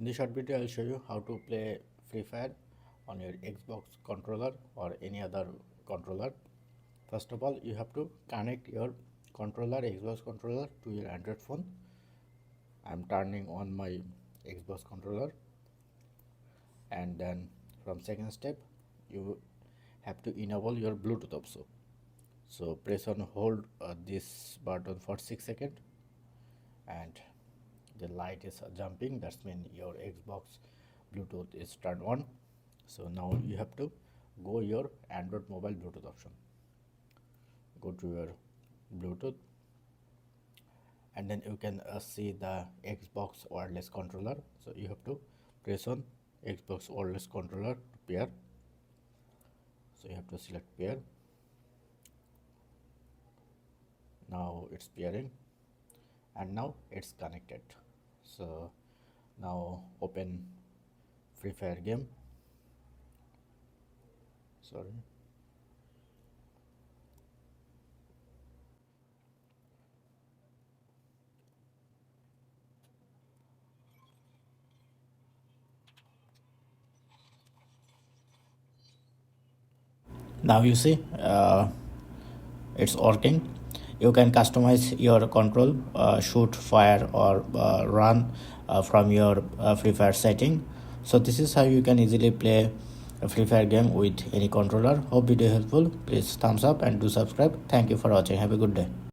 In this short video, I'll show you how to play Free Fire on your Xbox controller or any other controller. First of all, you have to connect your controller, Xbox controller, to your Android phone. I'm turning on my Xbox controller, and then from second step, you have to enable your Bluetooth also. So press on hold this button for 6 seconds, and the light is jumping. That's mean your Xbox Bluetooth is turned on. So now you have to go your Android mobile Bluetooth option. Go to your Bluetooth, and then you can see the Xbox wireless controller. So you have to press on Xbox wireless controller to pair. So you have to select pair. Now it's pairing, and now it's connected. So now open Free Fire game. Sorry. Now you see it's working. You can customize your control, shoot, fire, or run from your Free Fire setting. So this is how you can easily play a Free Fire game with any controller. Hope video helpful. Please thumbs up and do subscribe. Thank you for watching. Have a good day.